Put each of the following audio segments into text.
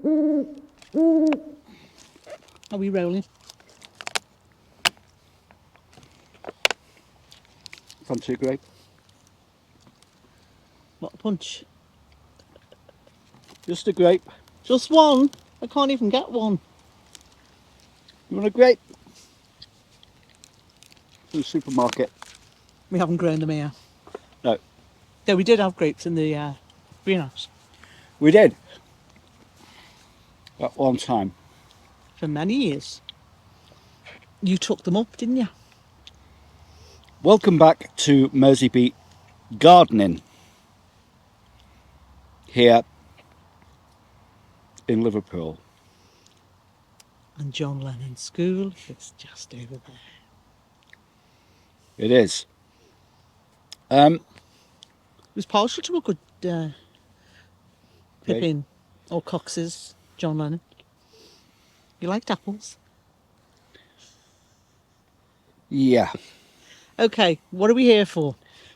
Are we rolling? Fancy a grape? What a punch. Just a grape. Just one? I can't even get one. You want a grape? From the supermarket. We haven't grown them here. No. Though we did have grapes in the greenhouse We did. At one time. for many years. You took them up, didn't you? Welcome back to Merseybeat Gardening. Here in Liverpool. And John Lennon's school is just over there. It is. It was partial to a good Okay. Pippin or Cox's John Lennon. You liked apples? Yeah. Okay, what are we here for?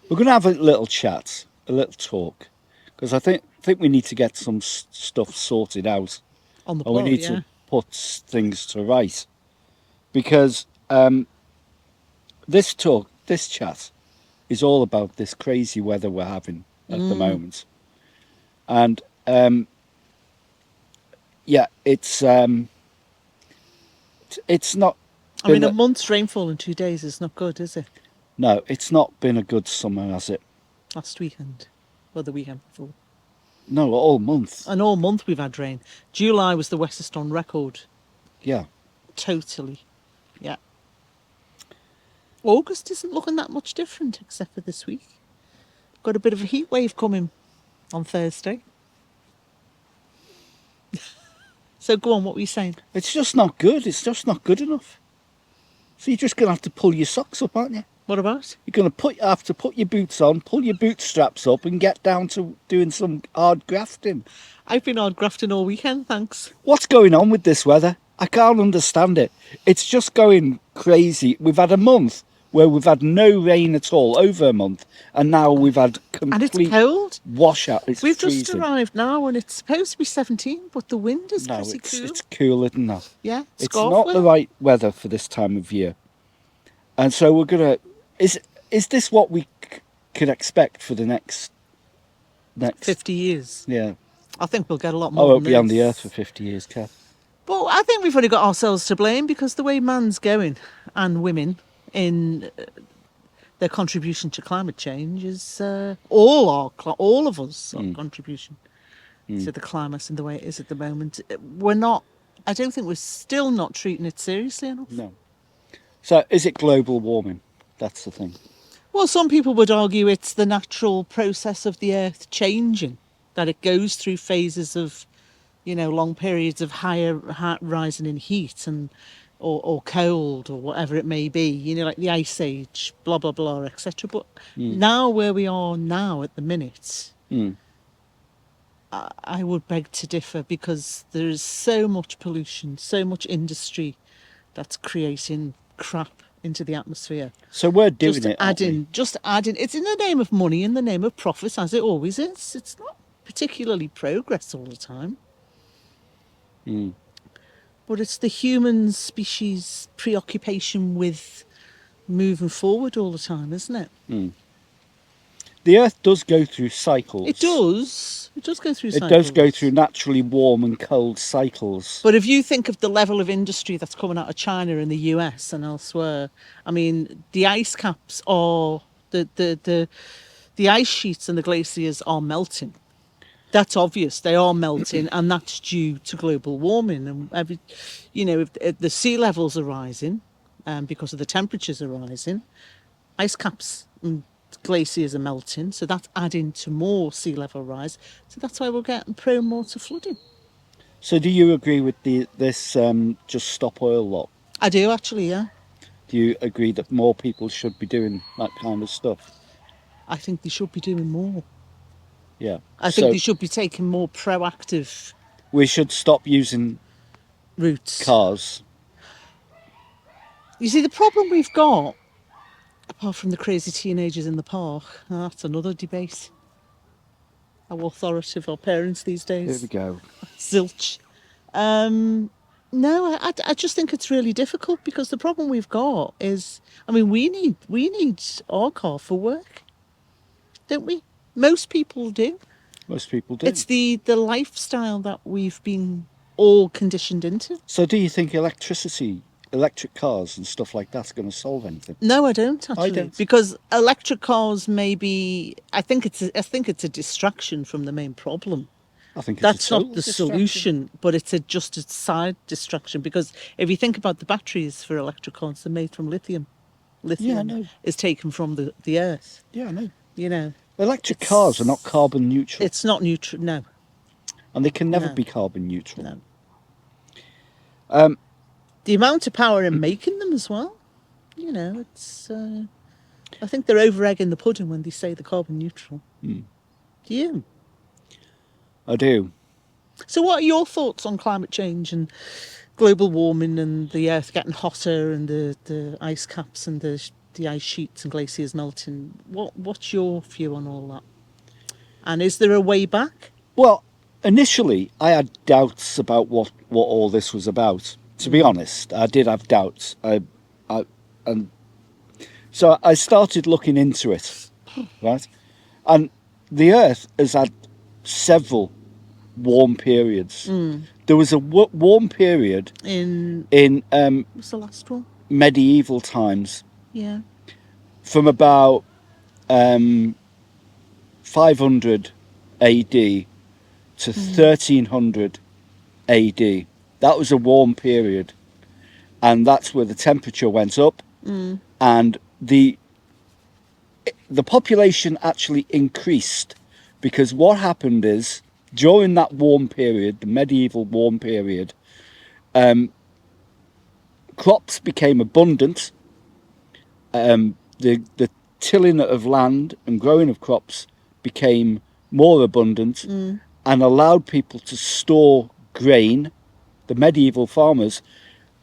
We're going to have a little chat, a little talk, because I think we need to get some stuff sorted out. On the And we plot, need yeah. to put things to right. Because this chat, is all about this crazy weather we're having at the moment. And yeah, it's not. I mean, a month's rainfall in 2 days is not good, is it? No, it's not been a good summer, has it? Last weekend, or the weekend before. No, all month. And all month we've had rain. July was the wettest on record. Yeah. Totally. Yeah. August isn't looking that much different, except for this week. Got a bit of a heat wave coming on Thursday. So go on, what were you saying? It's just not good. It's just not good enough. So you're just going to have to pull your socks up, aren't you? What about? You're going to have to put your boots on, pull your boot straps up and get down to doing some hard grafting. I've been hard grafting all weekend, thanks. What's going on with this weather? I can't understand it. It's just going crazy. We've had a month where we've had no rain at all, over a month, and now we've had And it's complete cold. washout. It's We've freezing. just arrived now and it's supposed to be 17, but the wind is No, pretty it's cool. it's cooler than that. Yeah, It's scarf not wear. the right weather for this time of year. And so we're going to... Is this what we could expect for the next 50 years. Yeah. I think we'll get a lot I more won't than be on the this. earth for 50 years, Kev. Well, I think we've only got ourselves to blame because the way man's going and women in their contribution to climate change is all of us our contribution to the climate and the way it is at the moment. I don't think we're still not treating it seriously enough. No. So is it global warming? That's the thing. Well, some people would argue it's the natural process of the earth changing, that it goes through phases of, long periods of higher rising in heat and or cold or whatever it may be, like the ice age, blah, blah, blah, etc. But now where we are now at the minute, I would beg to differ because there is so much pollution, so much industry that's creating crap into the atmosphere. So we're doing Just it, aren't we? adding. It's in the name of money, in the name of profits, as it always is. It's not particularly progress all the time. But it's the human species' preoccupation with moving forward all the time, isn't it? The Earth does go through cycles. It does. It does go through cycles. It does go through naturally warm and cold cycles. But if you think of the level of industry that's coming out of China and the US and elsewhere, I mean, the ice caps are the ice sheets and the glaciers are melting. That's obvious. They are melting, and that's due to global warming. And if the sea levels are rising, because of the temperatures are rising, ice caps and glaciers are melting, so that's adding to more sea level rise. So that's why we're getting prone more to flooding. So do you agree with this just stop oil lot? I do actually, yeah. Do you agree that more people should be doing that kind of stuff? I think they should be doing more. Yeah. I think they should be taking more proactive We should stop using routes. cars. You see, the problem we've got, apart from the crazy teenagers in the park, that's another debate. How authoritative are parents these days? Here we go. Zilch. No, I just think it's really difficult because the problem we've got is, I mean, we need our car for work, don't we? Most people do. Most people do. It's the lifestyle that we've been all conditioned into. So do you think electric cars and stuff like that's going to solve anything? No, I don't I actually, don't. because electric cars maybe. I think it's a distraction from the main problem. I think it's a That's not total the distraction. solution, but it's just a side distraction. Because if you think about the batteries for electric cars, they're made from lithium. Yeah, I Lithium know. is taken from the earth. Yeah, I know. You know, Electric cars are not carbon neutral, it's not neutral. No, and they can never no, be carbon neutral. no. Um, The amount of power in making them as well. It's. I think they're over egging the pudding when they say they're carbon neutral. Do you? I do. So, what are your thoughts on climate change and global warming and the earth getting hotter and the ice caps and the ice sheets and glaciers melting? What's your view on all that? And is there a way back? Well, initially, I had doubts about what all this was about. To be honest, I did have doubts. And so I started looking into it, right? And the Earth has had several warm periods. There was a warm period In in what's the last one? medieval times Yeah. from about 500 AD to 1300 AD. That was a warm period, and that's where the temperature went up, and the population actually increased, because what happened is, during that warm period, the medieval warm period, crops became abundant. The tilling of land and growing of crops became more abundant, and allowed people to store grain. The medieval farmers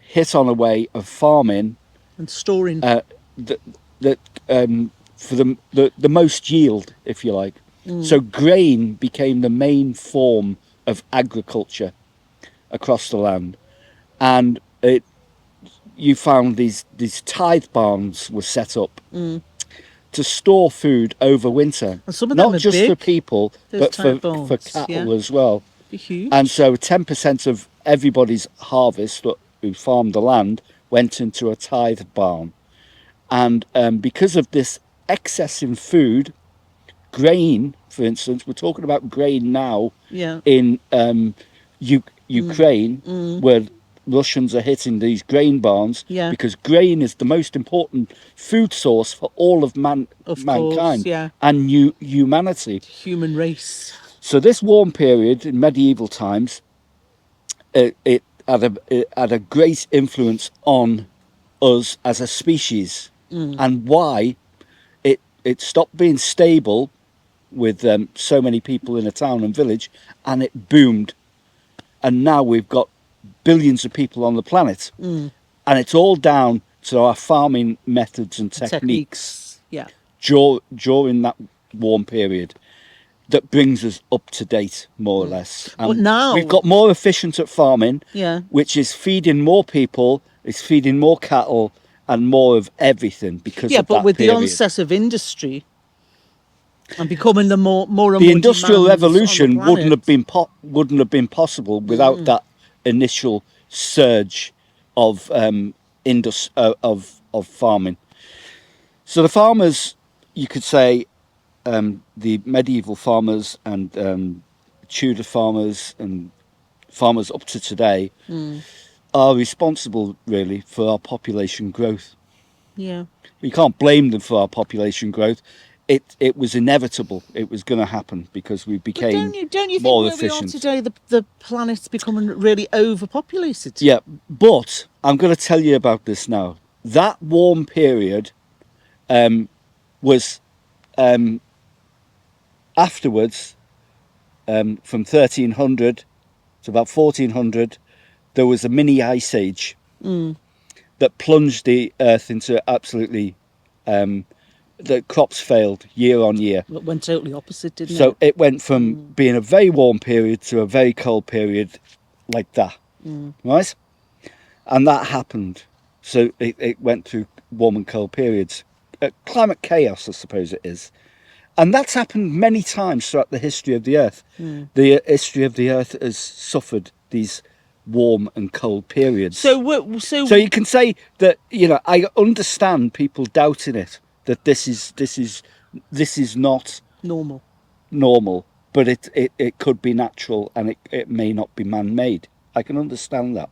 hit on a way of farming And storing. that for the most yield, if you like. So grain became the main form of agriculture across the land, and you found these tithe barns were set up to store food over winter, And some of them not are just for big, people, those but tithe for barns, cattle yeah. as well. Be huge. And so 10% of everybody's harvest who farmed the land went into a tithe barn. And because of this excess in food, grain, for instance, we're talking about grain now Yeah. in Ukraine, where Russians are hitting these grain barns, Yeah. because grain is the most important food source for all of Of mankind course, yeah. and humanity. Human race. So this warm period in medieval times, it had a great influence on us as a species, and why it stopped being stable with so many people in a town and village, and it boomed, and now we've got billions of people on the planet, and it's all down to our farming methods and techniques Yeah. during that warm period that brings us up to date, more or less. And But now. we've got more efficient at farming, Yeah. which is feeding more people, it's feeding more cattle and more of everything because Yeah, of but that with the period. onset of industry and becoming the more and The more Industrial demands on the Revolution wouldn't planet. have been possible without that initial surge of of farming. So the farmers, you could say, the medieval farmers and Tudor farmers and farmers up to today are responsible, really, for our population growth. Yeah. You can't blame them for our population growth. It was inevitable. It was going to happen because we But became don't you think more where we are efficient. today, the planet's becoming really overpopulated? Yeah, but I'm going to tell you about this now. That warm period was afterwards, from 1300 to about 1400, there was a mini ice age that plunged the earth into absolutely. The crops failed year on year. It went totally opposite, didn't So it? it went from being a very warm period to a very cold period like that, right? And that happened. So it went through warm and cold periods. Climate chaos, I suppose it is. And that's happened many times throughout the history of the Earth. The history of the Earth has suffered these warm and cold periods. So you can say that, I understand people doubting it, that this is not normal. normal, but it could be natural, and it may not be man-made. I can understand that.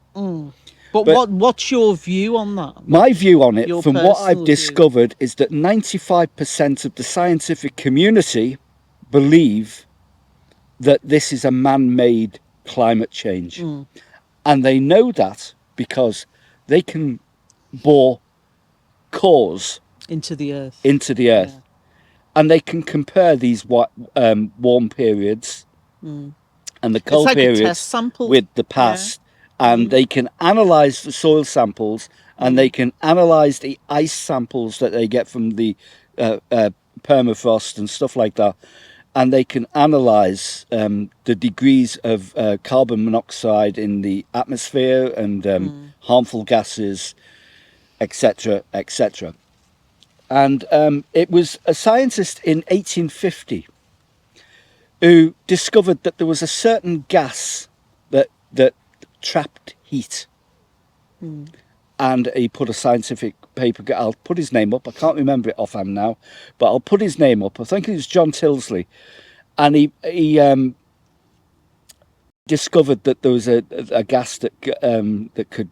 But what's your view on that? My view on it, Your from what I've personal view? discovered, is that 95% of the scientific community believe that this is a man-made climate change. And they know that because they can bore cores Into the Earth. Yeah. And they can compare these warm periods and the cold like periods a test sample. with the past. And they can analyse the soil samples, and they can analyse the ice samples that they get from the permafrost and stuff like that. And they can analyse the degrees of carbon monoxide in the atmosphere and harmful gases, etc., etc. And it was a scientist in 1850 who discovered that there was a certain gas that trapped heat. And he put a scientific paper, I'll put his name up, I can't remember it offhand now, but I'll put his name up. I think it was John Tilsley. And he discovered that there was a gas that could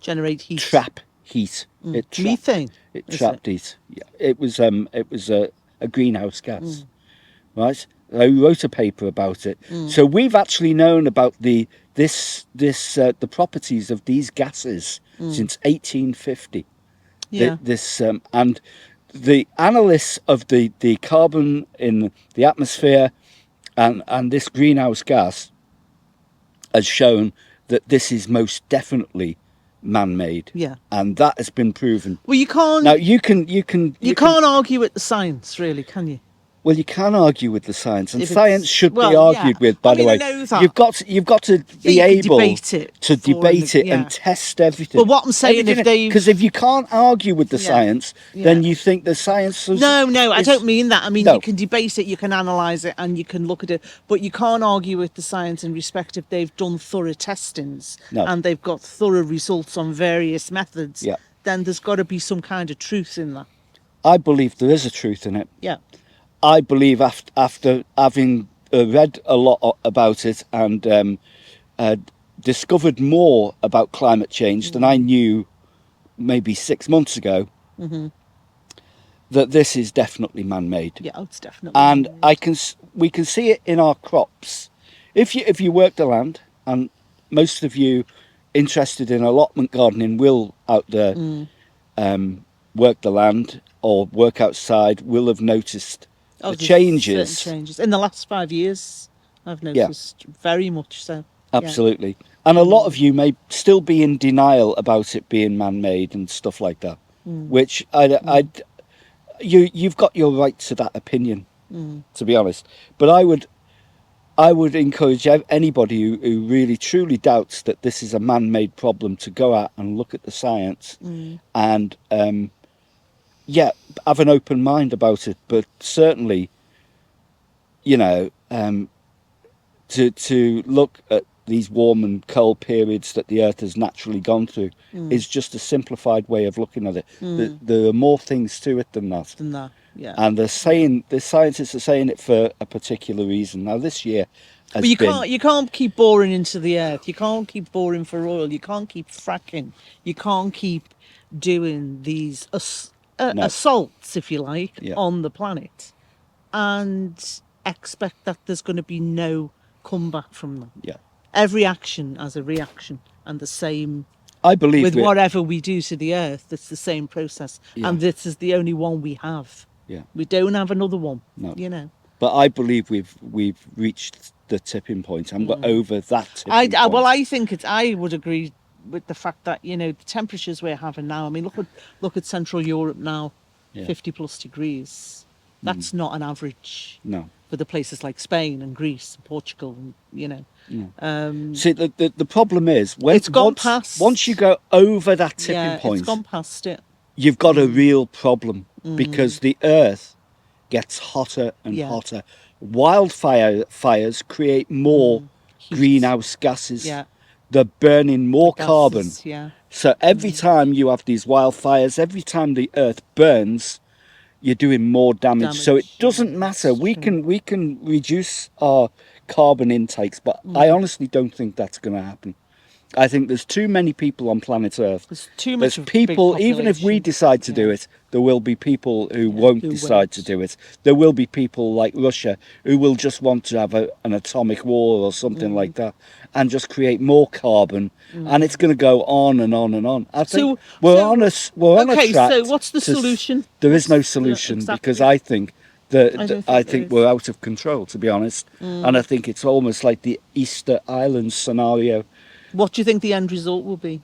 generate heat, trap heat. Methane. It trapped heat. Yeah, it was a greenhouse gas, right? I wrote a paper about it. So we've actually known about the properties of these gases since 1850. Yeah. And the analysis of the carbon in the atmosphere and this greenhouse gas has shown that this is most definitely man-made. Yeah. And that has been proven. Well, you can't. Now you can't argue with the science, really, can you? Well, you can argue with the science, and If science should be argued with. By the way, I know that. you've got to be able debate it to debate it and test everything. But what I'm saying, because if you can't argue with the science, then you think the science is... No, I don't mean that. I mean, you can debate it, you can analyse it, and you can look at it, but you can't argue with the science in respect if they've done thorough testings and they've got thorough results on various methods. Yeah. Then there's got to be some kind of truth in that. I believe there is a truth in it. Yeah. I believe after having read a lot about it and discovered more about climate change than I knew maybe 6 months ago, that this is definitely man-made. Yeah, it's definitely. And we can see it in our crops. If you work the land, and most of you interested in allotment gardening will out there work the land or work outside, will have noticed the changes in the last 5 years. I've noticed very much so. Absolutely. And a lot of you may still be in denial about it being man-made and stuff like that, which you've got your right to that opinion, to be honest. But I would encourage anybody who really truly doubts that this is a man-made problem to go out and look at the science and have an open mind about it, but certainly, to look at these warm and cold periods that the Earth has naturally gone through is just a simplified way of looking at it. There are more things to it than that. And the scientists are saying it for a particular reason. Now this year has you can't keep boring into the Earth. You can't keep boring for oil. You can't keep fracking. You can't keep doing these assaults, if you like, on the planet and expect that there's going to be no comeback from them. Yeah. Every action has a reaction, and the same. I believe with whatever we do to the Earth, it's the same process, and this is the only one we have. Yeah. We don't have another one. No. But I believe we've reached the tipping point, and we're over that tipping point. Well, I would agree with the fact that the temperatures we're having now. I mean, look at Central Europe now, 50+ degrees. That's not an average. No. with the places like Spain and Greece and Portugal, and, See, the problem is It's gone past- once you go over that tipping yeah, point, it's gone past it. you've got a real problem because the earth gets hotter and Yeah. hotter. Fires create more Heat. greenhouse gases. Yeah. They're burning more The carbon. gases, yeah. So every time you have these wildfires, every time the earth burns, you're doing more damage. So it Damage, yeah, doesn't matter. that's We true. can reduce our carbon intakes, but I honestly don't think that's going to happen. I think there's too many people on planet Earth. There's too much There's of a big people, even if we population. decide to do Yeah. it, there will be people who won't who decide won't. to do it. There will be people like Russia who will just want to have an atomic war or something like that and just create more carbon. And it's going to go on and on and on. I think we're on a okay, track. so what's the solution? There is no What's- yeah, solution because exactly. I think that I don't I think there think is. we're out of control, to be honest. And I think it's almost like the Easter Island scenario. What do you think the end result will be?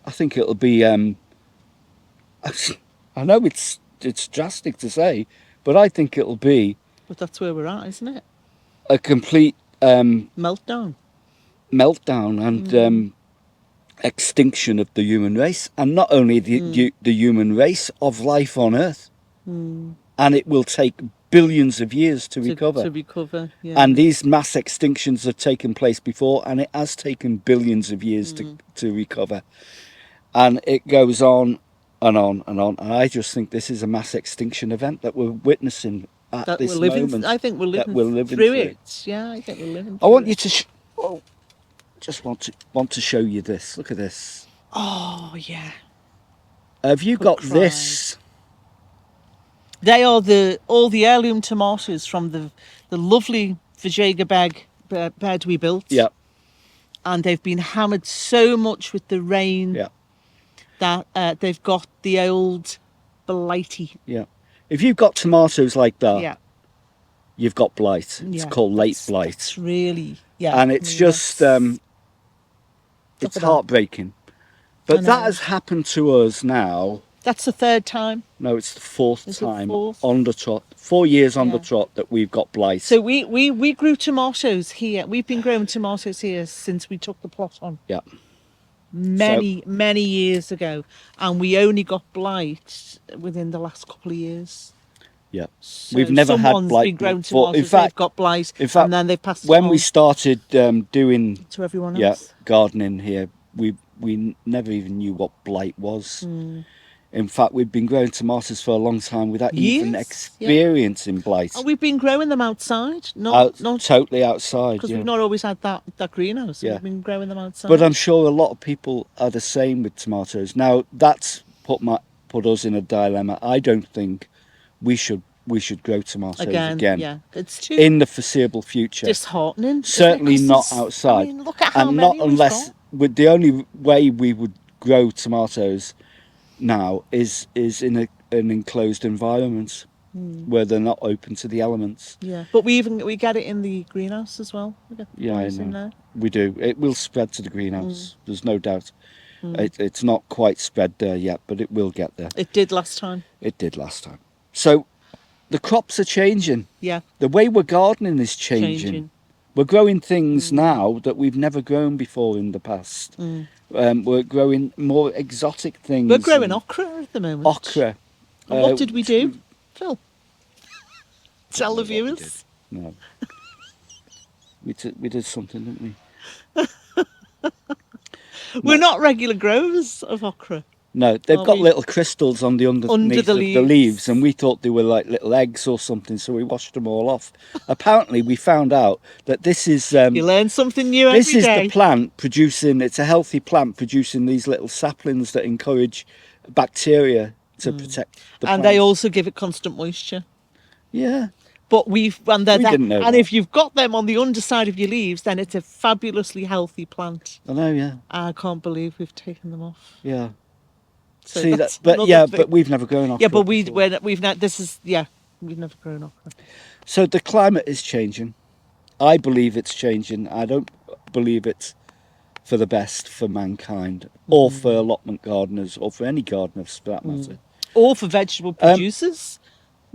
I think it'll be. I know it's drastic to say, but I think it'll be But that's where we're at, isn't it? a complete Meltdown. meltdown and extinction of the human race, and not only the human race, of life on Earth. And it will take billions of years to recover. To recover, yeah. And these mass extinctions have taken place before, and it has taken billions of years to recover. And it goes on and on and on. And I just think this is a mass extinction event that we're witnessing at that this we're living. moment. I think we're that living, we're living through through it. Yeah, I think we're living. I Through want it. you to just want to show you this. Look at this. Oh yeah. Have you Could got cry. this? They are all the heirloom tomatoes from the lovely Vajayga bed we built. Yeah, And they've been hammered so much with the rain yeah, that they've got the old blighty. yeah. If you've got tomatoes like that, Yeah. you've got blight. It's Yeah, called late that's- blight. That's really, yeah. And it's just that's- it's Look at that. heartbreaking. I But know. that has happened to us now. That's the third time. No, it's the fourth Is it time fourth? on the trot. 4 years on the Yeah. trot that we've got blight. So we grew tomatoes here. We've been growing tomatoes here since we took the plot on. Yeah. Many years ago. And we only got blight within the last couple of years. Yeah. So We've never had someone's blight been growing before. tomatoes, In fact- they've got blight, in fact, and then they've passed it when on we started doing to everyone yeah else. gardening here, we never even knew what blight was. Hmm. In fact, we'd been growing tomatoes for a long time without even Years, yeah. experiencing blight. Oh, we've been growing them outside, Out, not totally outside. because Yeah. we've not always had that greenhouse. So Yeah. We've been growing them outside. But I'm sure a lot of people are the same with tomatoes. Now that's put us in a dilemma. I don't think we should grow tomatoes again, yeah, it's too in the foreseeable future. disheartening. isn't it? Certainly 'Cause not there's- outside. I mean, look at how And many not we've unless got. with the only way we would grow tomatoes now is in an enclosed environment where they're not open to the elements. Yeah, but we get it in the greenhouse as well. We get Yeah, I those in know. there. We do. It will spread to the greenhouse. There's no doubt. It's not quite spread there yet, but it will get there. It did last time. It did last time. So the crops are changing. Yeah, The way we're gardening is changing. changing. We're growing things now that we've never grown before in the past. We're growing more exotic things. We're growing and okra at the moment. okra. And what did we do, Phil? Tell the know what we did. viewers. No. we did something, didn't we? We're not regular growers of okra. No, they've Are got we? little crystals underneath Under the of the leaves. leaves, and we thought they were like little eggs or something, so we washed them all off. Apparently, we found out that this is You learn something new every this is day. the plant producing. It's a healthy plant producing these little saplings that encourage bacteria to protect the And plants. they also give it constant moisture. yeah. But they're We that. didn't know And that. if you've got them on the underside of your leaves, then it's a fabulously healthy plant. I know, yeah, I can't believe we've taken them off. yeah. So See that, that's but another yeah, thing. but we've never grown okra Yeah, but before. we've not. This is we've never grown okra. So the climate is changing. I believe it's changing. I don't believe it's for the best for mankind, or for allotment gardeners, or for any gardeners for that matter. Or for vegetable producers,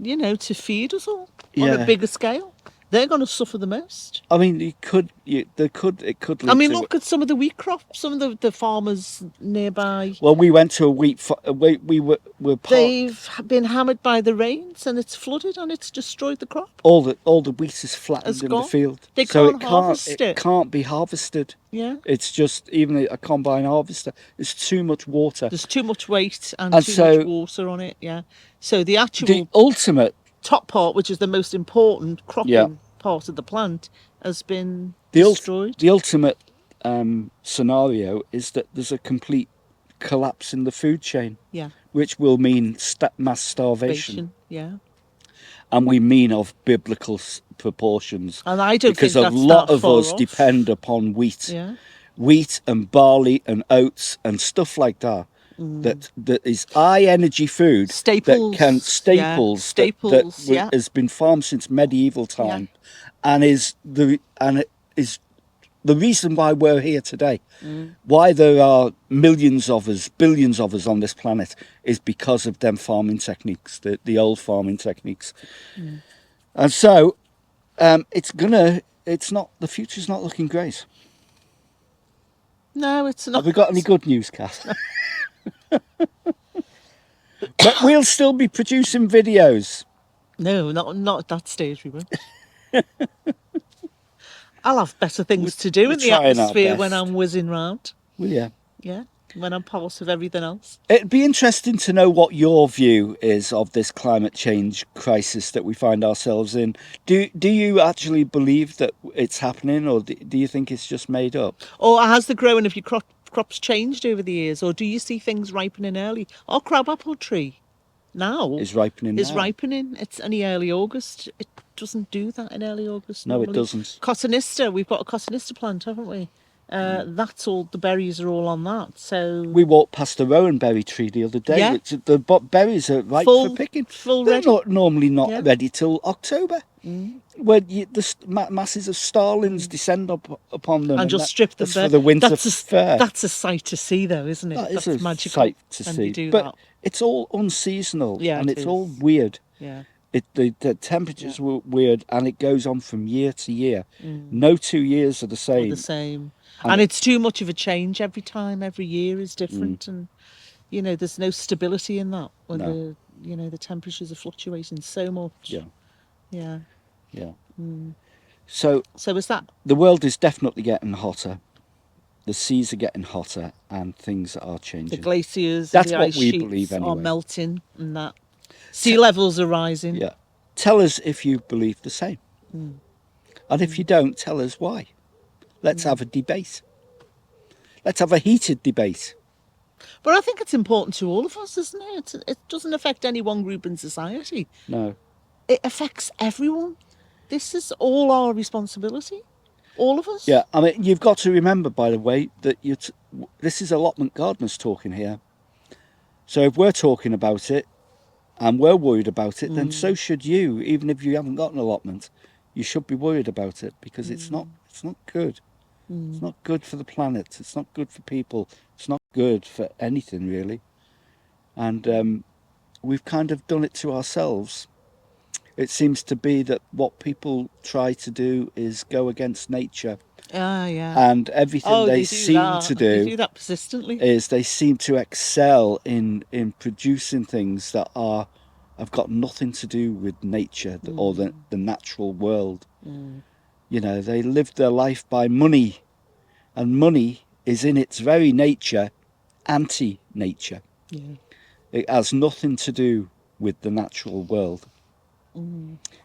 to feed us all on yeah. a bigger scale. They're going to suffer the most. I mean, it could lead I mean, to. look at some of the wheat crops. Some of the farmers nearby, Well, we went to a wheat. We were part. they've been hammered by the rains, and it's flooded, and it's destroyed the crop. All the wheat is Has flattened in the gone. field, They so can't harvest it. can't be harvested. Yeah. It's just even a combine harvester. There's too much water. There's too much weight and And too so- much water on it. Yeah. So the actual The ultimate top part, which is the most important cropping Yeah. part of the plant, has been the destroyed. the ultimate scenario is that there's a complete collapse in the food chain, Yeah. which will mean mass starvation, Bation. Yeah. and we mean of biblical proportions. And I don't because think a that's lot that of far us off. depend upon wheat. Yeah. Wheat and barley and oats and stuff like that. That is high energy food. Staples, That can yeah, staples. staples, that yeah. has been farmed since medieval time, and it is the reason why we're here today. Why there are millions of us, billions of us on this planet, is because of them farming techniques, the old farming techniques. And so it's not, the future's not looking great. No, it's not. Have we got any good news, Kath? But we'll still be producing videos. No, not at that stage. We won't. I'll have better things to do we're in the trying our atmosphere when best. I'm whizzing round. Will you? Yeah, when I'm part of everything else. It'd be interesting to know what your view is of this climate change crisis that we find ourselves in. Do you actually believe that it's happening, or do you think it's just made up? Or has the growing of your crops changed over the years? Or do you see things ripening early? Our crabapple tree now Is ripening is now? ripening. It's only early August. It doesn't do that in early August. No, it normally. doesn't. Cotonista, we've got a cotonista plant, haven't we? That's all. The berries are all on that. So We walked past the rowan berry tree the other day. Yeah. Which the berries are ripe Full- for picking. full They're ready. normally not Yeah. ready till October. When masses of starlings descend upon them and just strip them that's bare. for the winter that's a, fair. That's a sight to see, though, isn't it? That is That's a magical. sight to when see. you do But that. it's all unseasonal, Yeah, and it it's all is. weird. Yeah. The temperatures were weird, and it goes on from year to year. No 2 years are the Or same. the same. And And it's too much of a change every time. Every year is different, and there's no stability in that when No. the temperatures are fluctuating so much. Yeah, Yeah. yeah. So So is that? the world is definitely getting hotter. The seas are getting hotter, and things are The changing. glaciers, That's and the what ice we sheets believe are anyway. melting, and that sea levels are rising. Yeah. Tell us if you believe the same, and if you don't, tell us why. Let's have a debate. Let's have a heated debate. But I think it's important to all of us, isn't it? It doesn't affect any one group in society. No. It affects everyone. This is all our responsibility. All of us. Yeah, I mean, you've got to remember, by the way, that this is allotment gardeners talking here. So if we're talking about it and we're worried about it, then so should you. Even if you haven't got an allotment, you should be worried about it, because it's not good. It's not good for the planet. It's not good for people. It's not good for anything, really. And we've kind of done it to ourselves. It seems to be that what people try to do is go against nature, Ah, yeah. and everything Oh, they do seem that. to They do do that persistently. is they seem to excel in producing things that have got nothing to do with nature or the natural world. They live their life by money, and money is in its very nature anti-nature. Yeah. It has nothing to do with the natural world.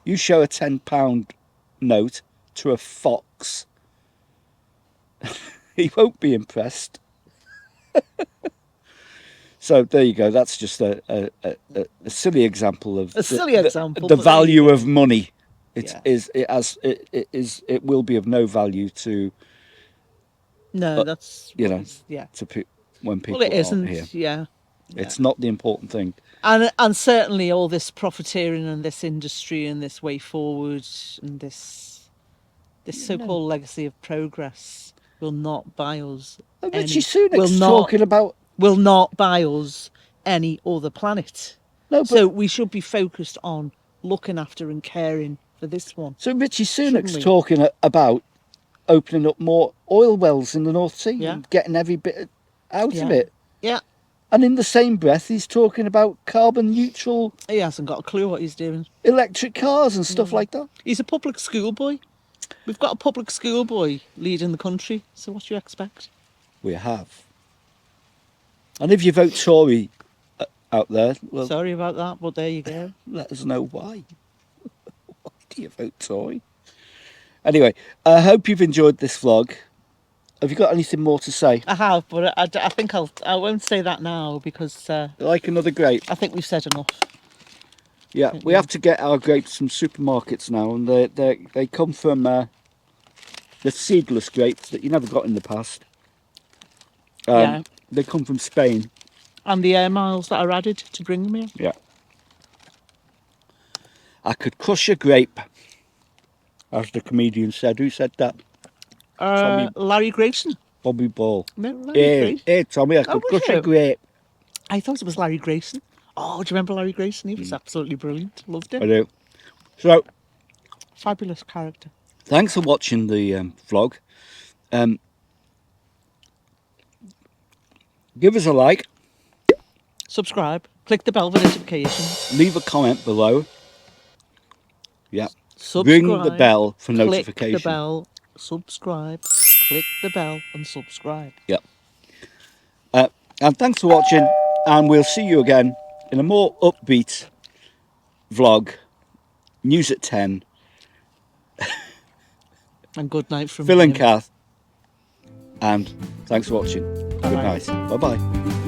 You show a £10 note to a fox, he won't be impressed. So there you go. That's just a silly example of example, the but there you value go. of money. It Yeah. it will be of no value to No, that's you what know, is- yeah. when people Well, it aren't isn't. here. Yeah. It's not the important thing. And certainly all this profiteering and this industry and this way forward and this so-called legacy of progress will not buy us Richie Sunak's talking about will not buy us any other planet. no, but So we should be focused on looking after and caring for this one. So Richie Shouldn't Sunak's we? talking about opening up more oil wells in the North Sea Yeah. and getting every bit out Yeah. of it. Yeah. And in the same breath, he's talking about carbon neutral He hasn't got a clue what he's doing. electric cars and stuff like that. He's a public school boy. We've got a public school boy leading the country. So what do you expect? We have. And if you vote Tory out there, well, Sorry about that, but there you go. let us know why. Why do you vote Tory? Anyway, I hope you've enjoyed this vlog. Have you got anything more to say? I have, but I think I won't say that now because Like another grape? I think we've said enough. Yeah, we have to get our grapes from supermarkets now, and they come from the seedless grapes that you never got in the past. Yeah. They come from Spain. And the air miles that are added to bring them here. Yeah. I could crush a grape, as the comedian said. Who said that? Tommy. Larry Grayson. Bobby Ball. No, Larry Grayson. Hey, Tommy, I could was crush a you? grape. I thought it was Larry Grayson. Oh, do you remember Larry Grayson? He was absolutely brilliant. Loved I him. do. So, Fabulous character. thanks for watching the vlog. Give us a like. Subscribe. Click the bell for notifications. Leave a comment below. Yeah. Subscribe. Ring the bell for Click notification. the bell. Subscribe. Click the bell and subscribe. Yeah. And thanks for watching, and we'll see you again in a more upbeat vlog. News at 10. And good night from Phil and me. Kath. And thanks for watching. Good Bye-bye. night. Bye-bye.